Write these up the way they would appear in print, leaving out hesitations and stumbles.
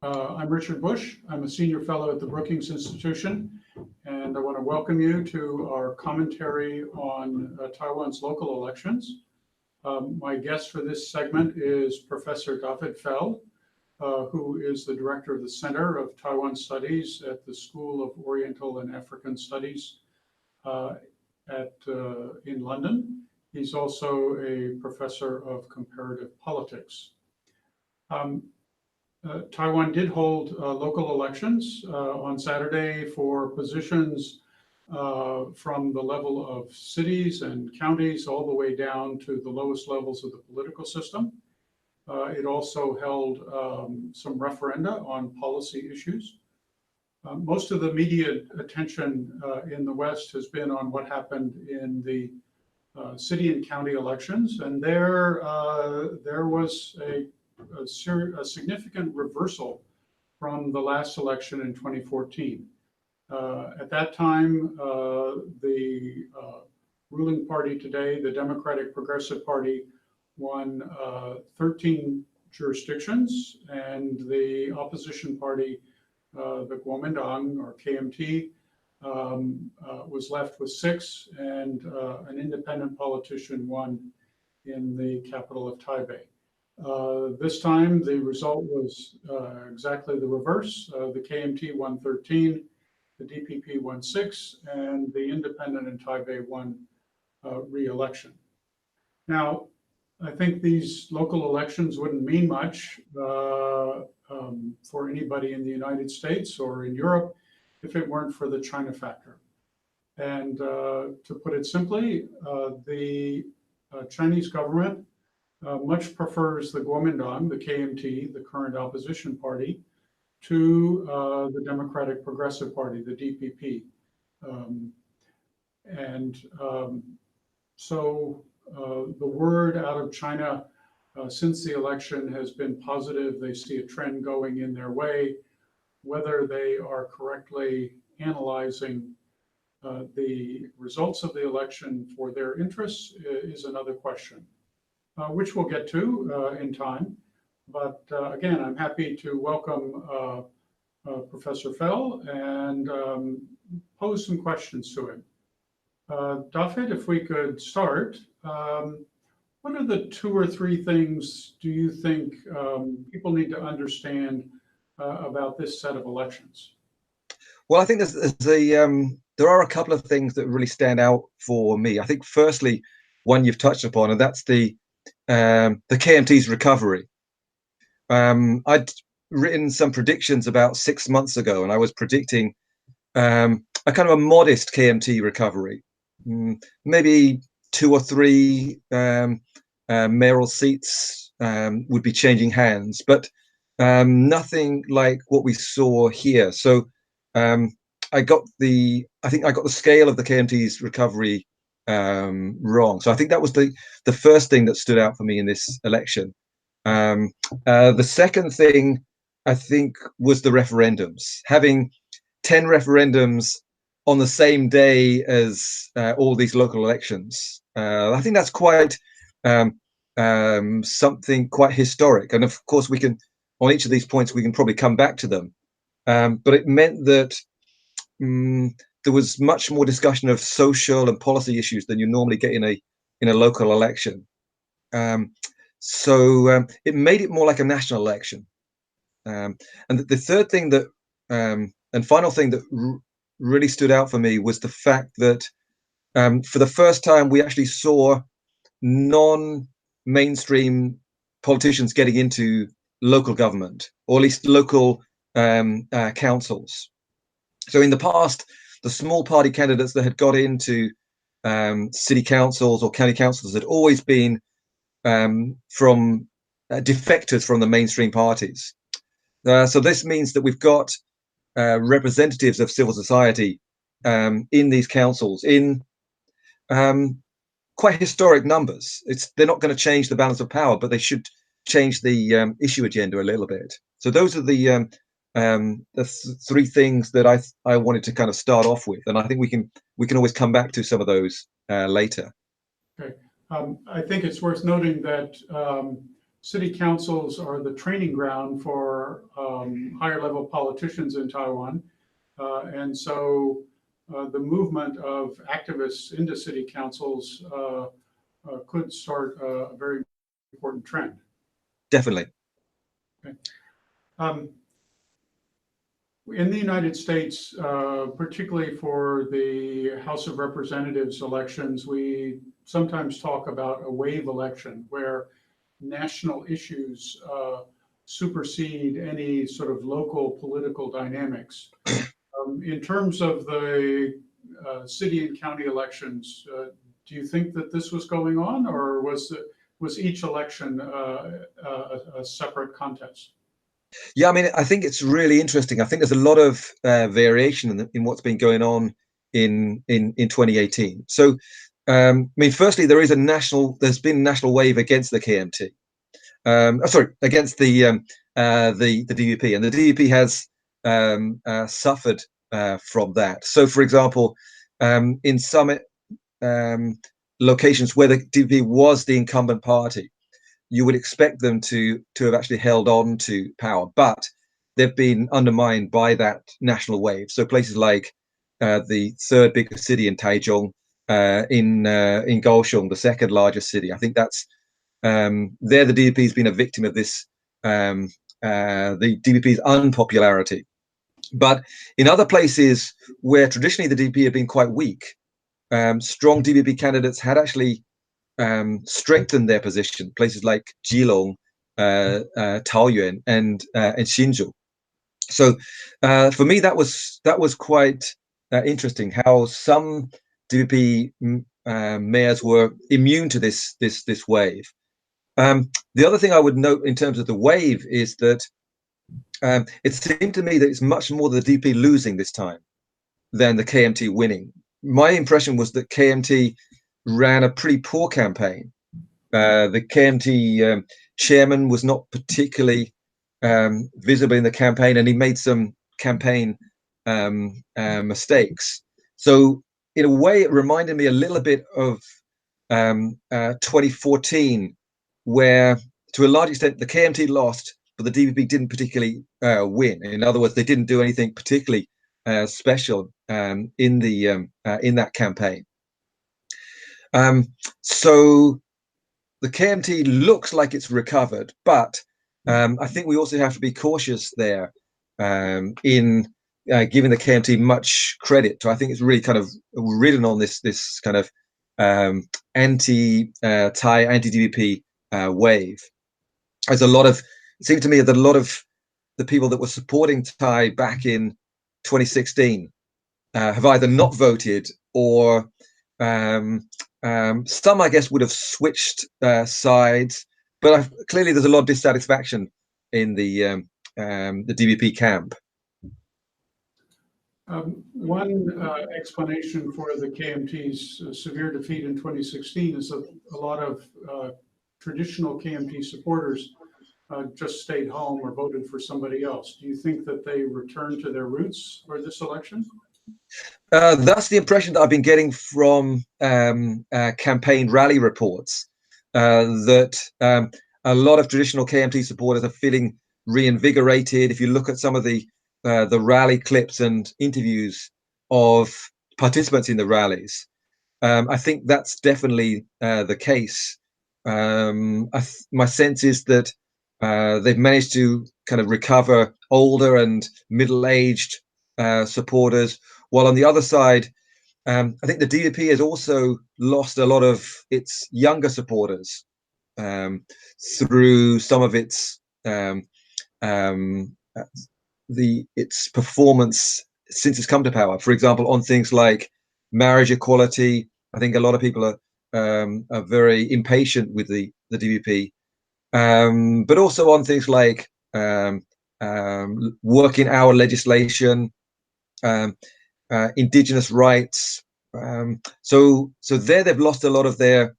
I'm Richard Bush. I'm a senior fellow at the Brookings Institution, and I want to welcome you to our commentary on Taiwan's local elections. My guest for this segment is Professor Dafydd Fell, who is the director of the Centre of Taiwan Studies at the School of Oriental and African Studies in London. He's also a professor of comparative politics. Taiwan did hold local elections on Saturday for positions from the level of cities and counties all the way down to the lowest levels of the political system. It also held some referenda on policy issues. Most of the media attention in the West has been on what happened in the city and county elections, and there was a significant reversal from the last election in 2014. At that time, the ruling party today, the Democratic Progressive Party, won 13 jurisdictions, and the opposition party, the Kuomintang or KMT, was left with 6, and an independent politician won in the capital of Taipei. This time, the result was exactly the reverse. The KMT won 13, the DPP won 6, and the independent in Taipei won re-election. Now, I think these local elections wouldn't mean much for anybody in the United States or in Europe if it weren't for the China factor. And to put it simply, the Chinese government much prefers the Kuomintang, the KMT, the current opposition party, to the Democratic Progressive Party, the DPP. So the word out of China since the election has been positive. They see a trend going in their way. Whether they are correctly analyzing the results of the election for their interests is another question, which we'll get to in time. But again, I'm happy to welcome Professor Fell and pose some questions to him. Dafydd, if we could start, what are the 2 or 3 things do you think people need to understand about this set of elections? Well, I think there are a couple of things that really stand out for me. I think firstly, one you've touched upon, and that's the KMT's recovery. I'd written some predictions about 6 months ago, and I was predicting a kind of a modest KMT recovery, maybe 2 or 3 mayoral seats would be changing hands, but nothing like what we saw here. So I think I got the scale of the KMT's recovery wrong. So I think that was the first thing that stood out for me in this election. The second thing, I think, was the referendums. Having 10 referendums on the same day as all these local elections, I think that's quite something quite historic. And of course, we can, on each of these points, we can probably come back to them. But it meant that there was much more discussion of social and policy issues than you normally get in a local election. So it made it more like a national election. And the third thing that, and final thing that really stood out for me was the fact that for the first time, we actually saw non-mainstream politicians getting into local government, or at least local councils. So in the past, the small party candidates that had got into city councils or county councils had always been from defectors from the mainstream parties. So this means that we've got representatives of civil society in these councils in quite historic numbers. They're not going to change the balance of power, but they should change the issue agenda a little bit. So those are the 3 things that I wanted to kind of start off with, and I think we can always come back to some of those later. Okay, I think it's worth noting that city councils are the training ground for higher level politicians in Taiwan. And so the movement of activists into city councils could start a very important trend. Definitely. Okay. In the United States, particularly for the House of Representatives elections, we sometimes talk about a wave election where national issues supersede any sort of local political dynamics. In terms of the city and county elections, do you think that this was going on, or was each election a separate contest? Yeah, I mean, I think it's really interesting. I think there's a lot of variation in what's been going on in 2018. So, I mean, firstly, there's been a national wave against the KMT. Against the DUP, and the DUP has suffered from that. So, for example, in some locations where the DUP was the incumbent party, you would expect them to have actually held on to power, but they've been undermined by that national wave. So places like the third biggest city in Taichung, in Kaohsiung, the second largest city. I think that's there. The DPP has been a victim of this, the DPP's unpopularity. But in other places where traditionally the DPP have been quite weak, strong DPP candidates had actually strengthened their position. Places like Geelong, Taoyuan, and Hsinchu. So for me, that was quite interesting. How some DPP mayors were immune to this wave. The other thing I would note in terms of the wave is that it seemed to me that it's much more the DP losing this time than the KMT winning. My impression was that KMT ran a pretty poor campaign. The KMT chairman was not particularly visible in the campaign, and he made some campaign mistakes. So in a way, it reminded me a little bit of 2014, where to a large extent the KMT lost, but the DPP didn't particularly win. In other words, they didn't do anything particularly special in that campaign. So the KMT looks like it's recovered, but I think we also have to be cautious there in giving the KMT much credit. So I think it's really kind of ridden on this kind of anti-Thai, anti-DPP wave. There's it seemed to me that a lot of the people that were supporting Thai back in 2016 have either not voted or some, I guess, would have switched sides. But clearly there's a lot of dissatisfaction in the DPP camp. One explanation for the KMT's severe defeat in 2016 is that a lot of traditional KMT supporters just stayed home or voted for somebody else. Do you think that they returned to their roots for this election? That's the impression that I've been getting from campaign rally reports, that a lot of traditional KMT supporters are feeling reinvigorated. If you look at some of the rally clips and interviews of participants in the rallies, I think that's definitely the case. My sense is that they've managed to kind of recover older and middle-aged supporters, while on the other side, I think the DPP has also lost a lot of its younger supporters through some of its performance since it's come to power. For example, on things like marriage equality, I think a lot of people are very impatient with the DPP, but also on things like working hour legislation, indigenous rights. So there they've lost a lot of their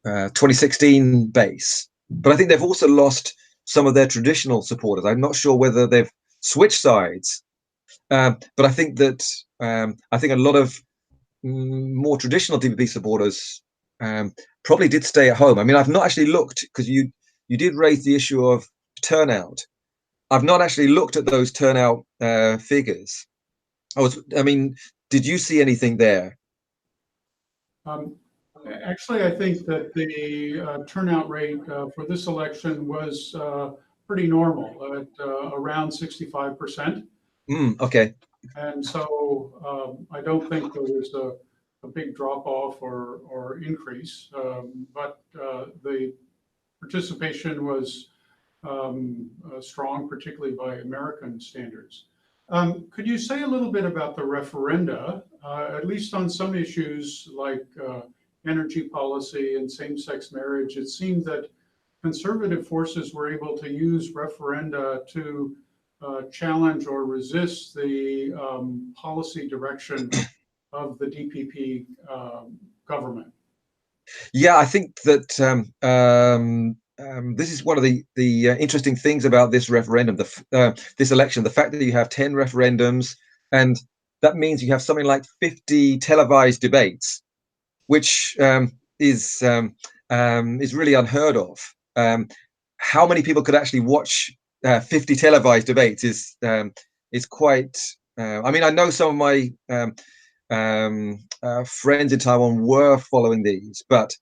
2016 base, but I think they've also lost some of their traditional supporters. I'm not sure whether they've switched sides, but I think that a lot of more traditional DPP supporters probably did stay at home. I mean, I've not actually looked, because you did raise the issue of turnout. I've not actually looked at those turnout figures. I mean, did you see anything there? Um, Actually, I think that the turnout rate for this election was pretty normal at around 65%. Okay. And so I don't think there was a big drop off or increase, but the participation was strong, particularly by American standards. Could you say a little bit about the referenda, at least on some issues like energy policy and same-sex marriage? It seemed that conservative forces were able to use referenda to challenge or resist the policy direction of the DPP government. Yeah, I think that this is one of the interesting things about this referendum, this election, the fact that you have 10 referendums, and that means you have something like 50 televised debates, which is really unheard of. How many people could actually watch 50 televised debates is quite. I mean, I know some of my friends in Taiwan were following these, but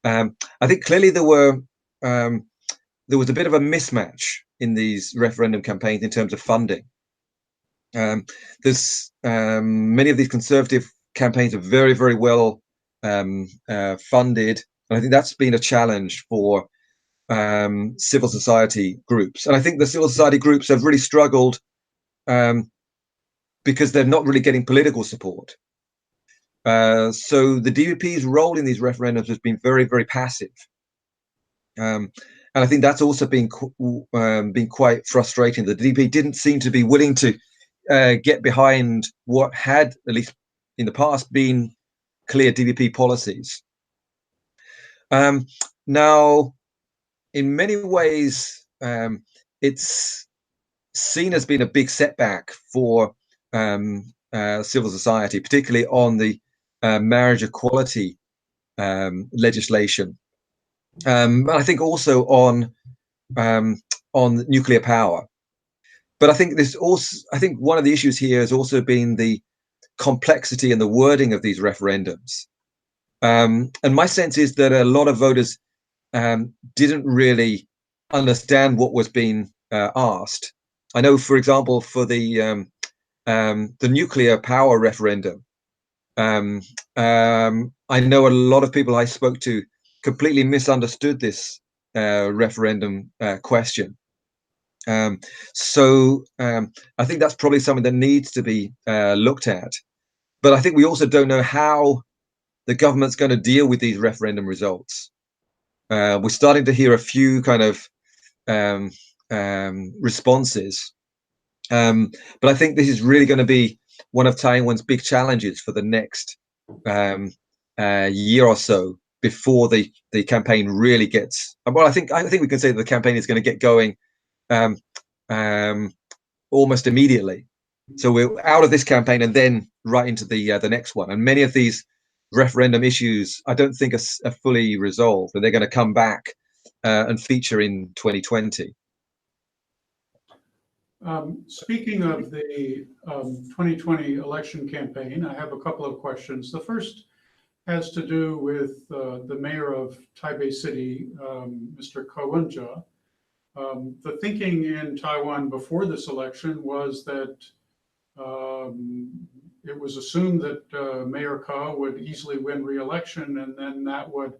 I think clearly there was a bit of a mismatch in these referendum campaigns in terms of funding. There's many of these conservative campaigns are very, very well funded, and I think that's been a challenge for civil society groups. And I think the civil society groups have really struggled because they're not really getting political support. So the DPP's role in these referendums has been very, very passive. And I think that's also been quite frustrating. The DPP didn't seem to be willing to get behind what had, at least in the past, been clear DPP policies. Now, in many ways, it's seen as being a big setback for civil society, particularly on the marriage equality legislation. I think also on nuclear power. But I think one of the issues here has also been the complexity and the wording of these referendums. And my sense is that a lot of voters didn't really understand what was being asked. I know, for example, for the nuclear power referendum, I know a lot of people I spoke to completely misunderstood this referendum question. So I think that's probably something that needs to be looked at. But I think we also don't know how the government's going to deal with these referendum results. We're starting to hear a few kind of responses. But I think this is really going to be one of Taiwan's big challenges for the next year or so before the campaign really gets. Well, I think we can say that the campaign is going to get going almost immediately. So we're out of this campaign and then right into the next one. And many of these referendum issues, I don't think are fully resolved, and they're going to come back and feature in 2020. Speaking of the 2020 election campaign, I have a couple of questions. The first has to do with the mayor of Taipei City, Mr. Ko Wen-je. The thinking in Taiwan before this election was that it was assumed that Mayor Ko would easily win re-election, and then that would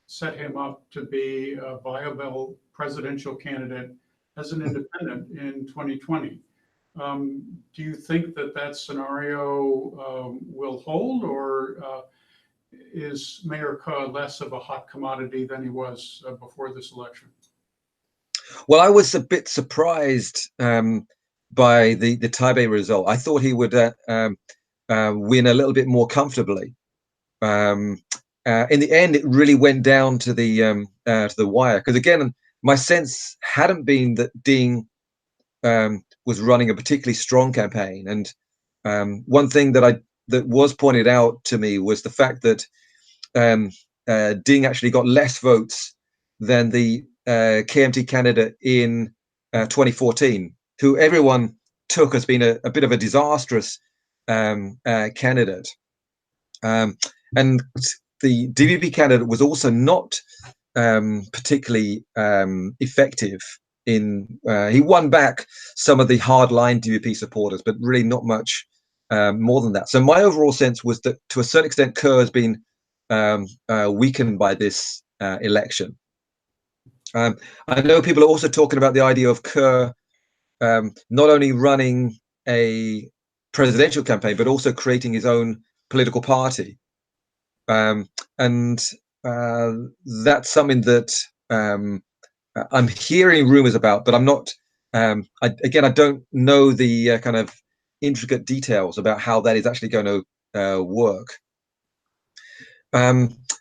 set him up to be a viable presidential candidate as an independent in 2020. Do you think that that scenario will hold, or is Mayor Ko less of a hot commodity than he was before this election? Well, I was a bit surprised by the Taipei result. I thought he would win a little bit more comfortably. In the end, it really went down to the wire. Because again, my sense hadn't been that Ding was running a particularly strong campaign. And one thing that was pointed out to me was the fact that Ding actually got less votes than the KMT candidate in 2014, who everyone took as being a bit of a disastrous candidate. And the DVP candidate was also not particularly effective in he won back some of the hardline DVP supporters, but really not much more than that. So my overall sense was that to a certain extent Kerr has been weakened by this election. I know people are also talking about the idea of Kerr not only running a presidential campaign, but also creating his own political party. And that's something that I'm hearing rumors about, but I'm not. Again, I don't know the kind of intricate details about how that is actually going to work.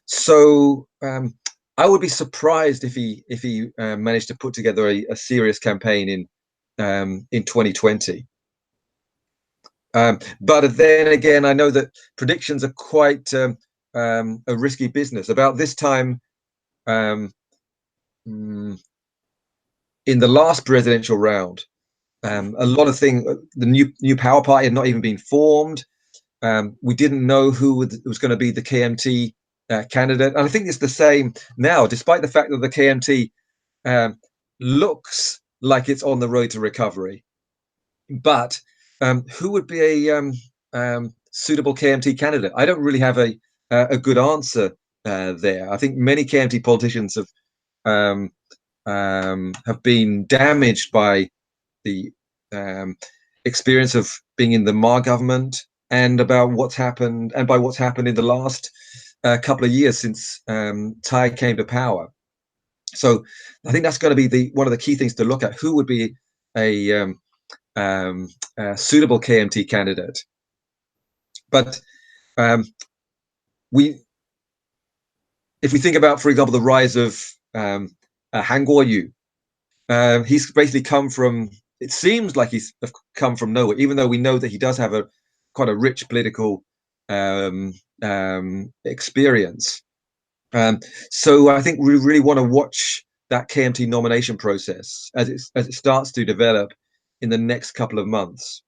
So I would be surprised if he managed to put together a serious campaign in 2020. But then again, I know that predictions are quite a risky business. About this time, in the last presidential round, a lot of things, the new power party had not even been formed. We didn't know who was going to be the KMT candidate. And I think it's the same now, despite the fact that the KMT looks like it's on the road to recovery. But who would be a suitable KMT candidate? I don't really have a good answer there. I think many KMT politicians have been damaged by the experience of being in the Ma government and about what's happened, and by what's happened in the last couple of years since Thai came to power. So I think that's going to be one of the key things to look at. Who would be a suitable KMT candidate? But if we think about, for example, the rise of Han Guoyu, he's basically come from. It seems like he's come from nowhere, even though we know that he does have quite a rich political experience. So I think we really want to watch that KMT nomination process as it starts to develop in the next couple of months.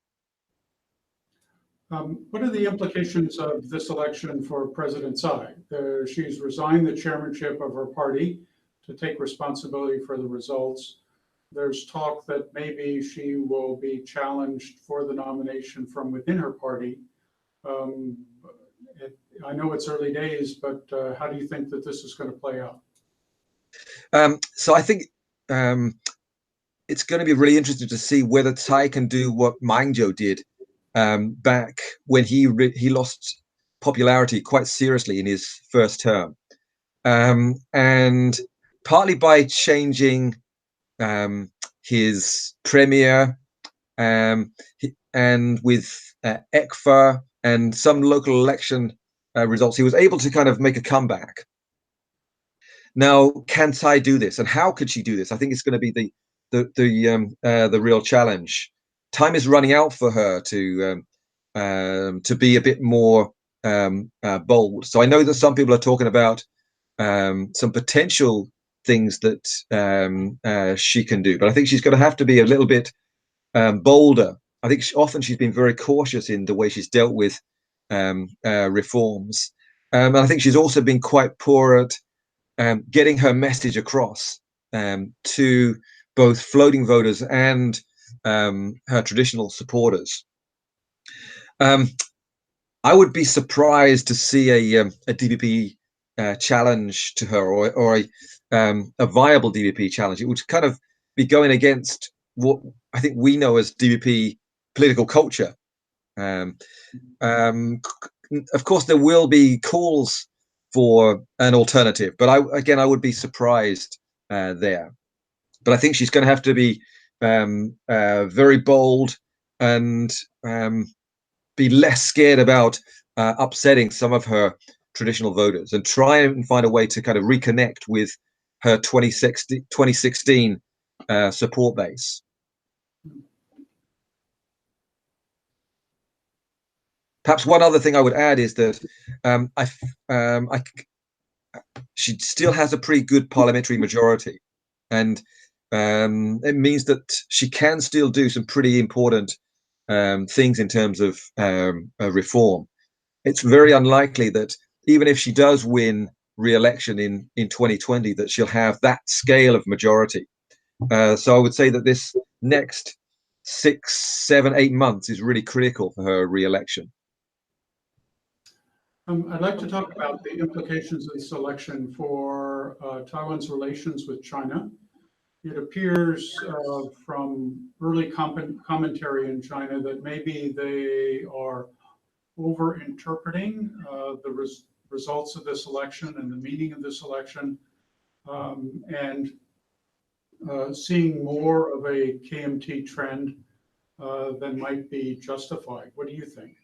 What are the implications of this election for President Tsai? She's resigned the chairmanship of her party to take responsibility for the results. There's talk that maybe she will be challenged for the nomination from within her party. I know it's early days, but how do you think that this is going to play out? So I think it's going to be really interesting to see whether Tsai can do what Ma Ying-jeou did back when he lost popularity quite seriously in his first term, and partly by changing his premier and with ECFA and some local election results, he was able to kind of make a comeback. Now, can Tsai do this, and how could she do this? I think it's going to be the real challenge. Time is running out for her to be a bit more bold. So I know that some people are talking about some potential things that she can do, but I think she's going to have to be a little bit bolder. I think often she's been very cautious in the way she's dealt with reforms, and I think she's also been quite poor at getting her message across to both floating voters and her traditional supporters. I would be surprised to see a DVP challenge to her, or a viable DVP challenge. It would kind of be going against what I think we know as DVP political culture. Of course, there will be calls for an alternative, but I would be surprised there. But I think she's going to have to be very bold and be less scared about upsetting some of her traditional voters, and try and find a way to kind of reconnect with her 2016 support base. Perhaps one other thing I would add is that she still has a pretty good parliamentary majority, and it means that she can still do some pretty important things in terms of reform. It's very unlikely that even if she does win re-election in 2020, that she'll have that scale of majority. So I would say that this next 6, 7, 8 months is really critical for her re-election. I'd like to talk about the implications of this election for Taiwan's relations with China. It appears from early commentary in China that maybe they are over-interpreting the results of this election and the meaning of this election, and seeing more of a KMT trend than might be justified. What do you think?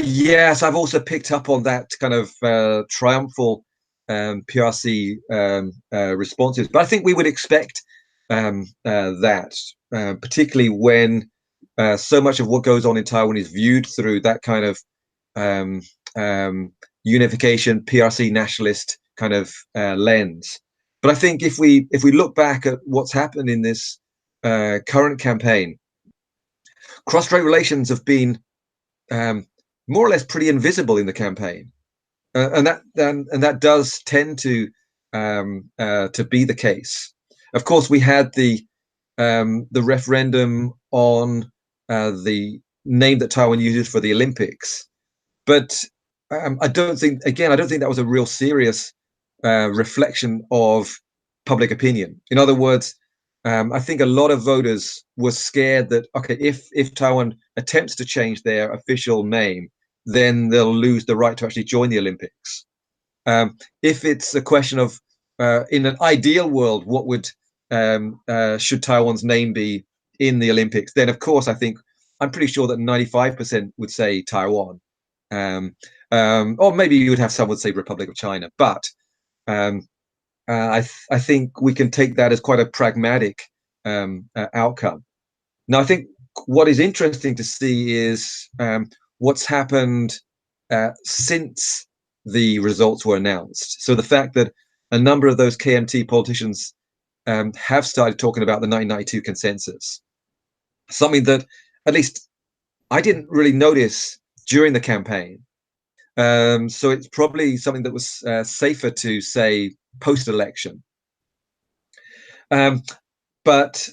Yes, I've also picked up on that kind of triumphal PRC responses, but I think we would expect that, particularly when so much of what goes on in Taiwan is viewed through that kind of unification, PRC nationalist kind of lens. But I think if we look back at what's happened in this current campaign, cross-strait relations have been more or less pretty invisible in the campaign, and that does tend to be the case. Of course, we had the referendum on the name that Taiwan uses for the Olympics, but I don't think that was a real serious reflection of public opinion. In other words, I think a lot of voters were scared that, okay, if Taiwan attempts to change their official name, then they'll lose the right to actually join the Olympics. If it's a question of, in an ideal world, what would should Taiwan's name be in the Olympics, then of course I'm pretty sure that 95% would say Taiwan, or maybe you would have some would say Republic of China, but I think we can take that as quite a pragmatic outcome. Now, I think what is interesting to see is what's happened since the results were announced. So the fact that a number of those KMT politicians have started talking about the 1992 consensus, something that at least I didn't really notice during the campaign. So it's probably something that was safer to say post-election. But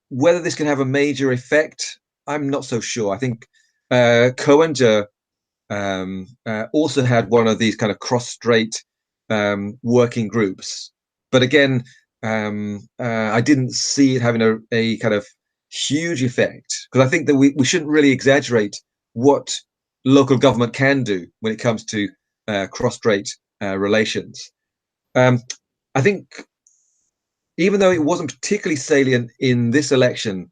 whether this can have a major effect, I'm not so sure. I think Koenger also had one of these kind of cross-strait working groups. But again, I didn't see it having a kind of huge effect, because I think that we shouldn't really exaggerate what local government can do when it comes to cross-strait relations. I think even though it wasn't particularly salient in this election,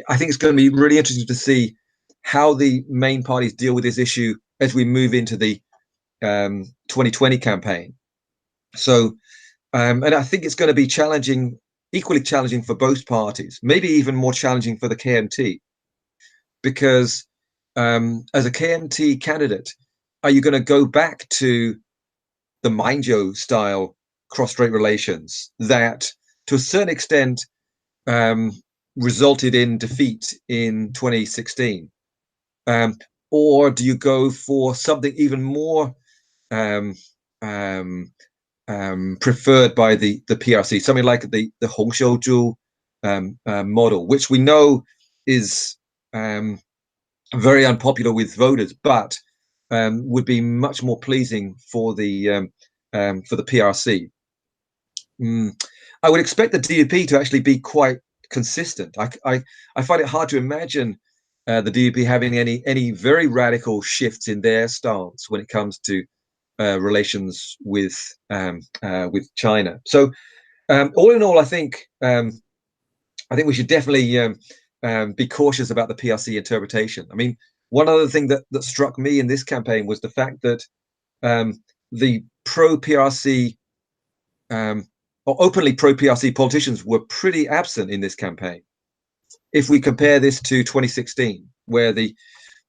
I think it's going to be really interesting to see how the main parties deal with this issue as we move into the 2020 campaign. So, and I think it's going to be challenging, equally challenging for both parties, maybe even more challenging for the KMT, because as a KMT candidate, are you going to go back to the Minjo style cross-strait relations that, to a certain extent, resulted in defeat in 2016? Or do you go for something even more preferred by the PRC, something like the Hongshouju model, which we know is very unpopular with voters, but would be much more pleasing for the PRC. I would expect the DUP to actually be quite consistent. I find it hard to imagine the DUP having any very radical shifts in their stance when it comes to relations with China. So all in all, I think we should definitely be cautious about the PRC interpretation. I mean, one other thing that struck me in this campaign was the fact that the pro-PRC or openly pro-PRC politicians were pretty absent in this campaign. If we compare this to 2016, where the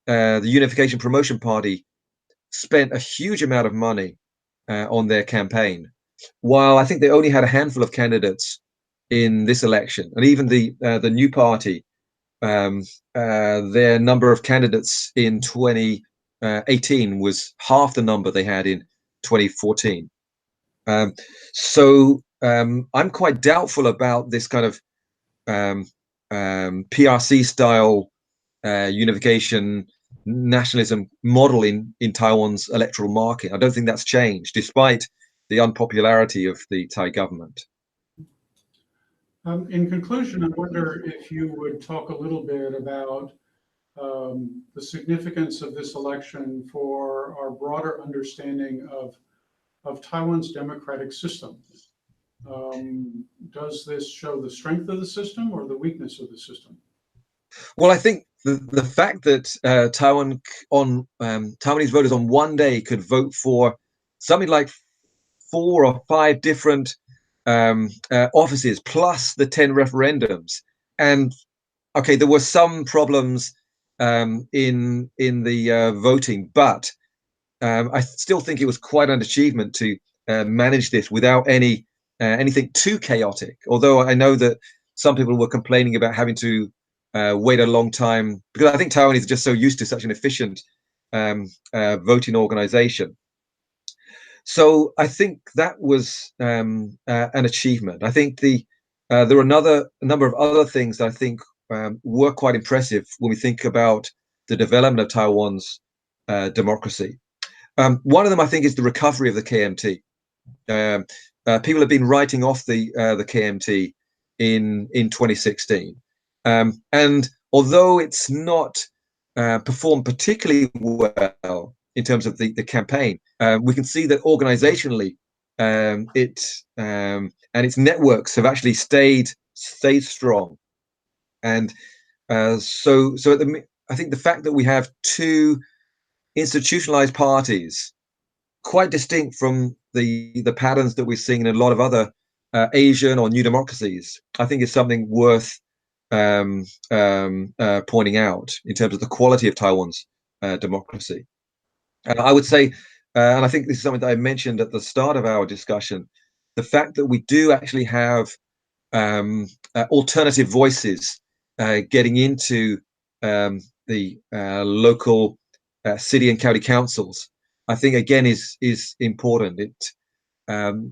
Unification Promotion Party spent a huge amount of money on their campaign. While I think they only had a handful of candidates in this election, and even the new party, their number of candidates in 2018 was half the number they had in 2014. So I'm quite doubtful about this kind of PRC style unification nationalism model in Taiwan's electoral market. I don't think that's changed, despite the unpopularity of the Thai government. In conclusion, I wonder if you would talk a little bit about the significance of this election for our broader understanding of Taiwan's democratic system. Does this show the strength of the system or the weakness of the system? Well, I think the fact that Taiwanese voters on one day could vote for something like 4 or 5 different offices, plus the 10 referendums, and okay, there were some problems in the voting, but I still think it was quite an achievement to manage this without anything too chaotic. Although I know that some people were complaining about having to wait a long time, because I think Taiwanese are just so used to such an efficient voting organization. So I think that was an achievement. I think there were a number of other things that I think were quite impressive when we think about the development of Taiwan's democracy. One of them, I think, is the recovery of the KMT. People have been writing off the KMT in 2016, and although it's not performed particularly well in terms of the campaign, we can see that organizationally, it and its networks have actually stayed strong. And so I think the fact that we have 2 institutionalized parties, quite distinct from the patterns that we're seeing in a lot of other Asian or new democracies, I think is something worth pointing out in terms of the quality of Taiwan's democracy. And I would say, and I think this is something that I mentioned at the start of our discussion, the fact that we do actually have alternative voices getting into the local city and county councils, I think again is important.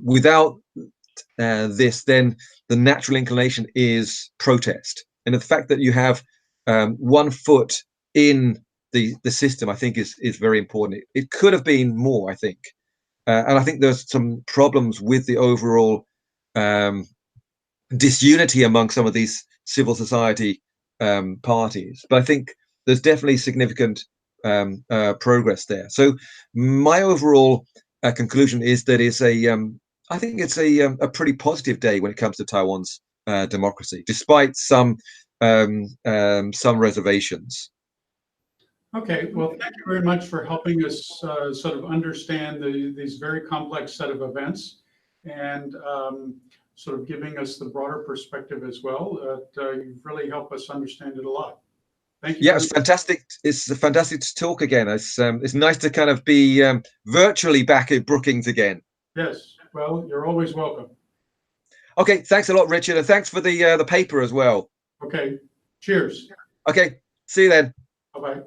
Without this, then the natural inclination is protest, and the fact that you have one foot in the system, I think is very important. It could have been more, I think, and I think there's some problems with the overall disunity among some of these civil society parties, but I think there's definitely significant progress there. So my overall conclusion is that I think it's a pretty positive day when it comes to Taiwan's democracy, despite some reservations. Okay, well, thank you very much for helping us sort of understand these very complex set of events, and sort of giving us the broader perspective as well. You've really helped us understand it a lot. Thank you. Yeah, it's fantastic. It's fantastic to talk again. It's nice to kind of be virtually back at Brookings again. Yes, well, you're always welcome. Okay, thanks a lot, Richard, and thanks for the paper as well. Okay, cheers. Okay, see you then. Bye-bye.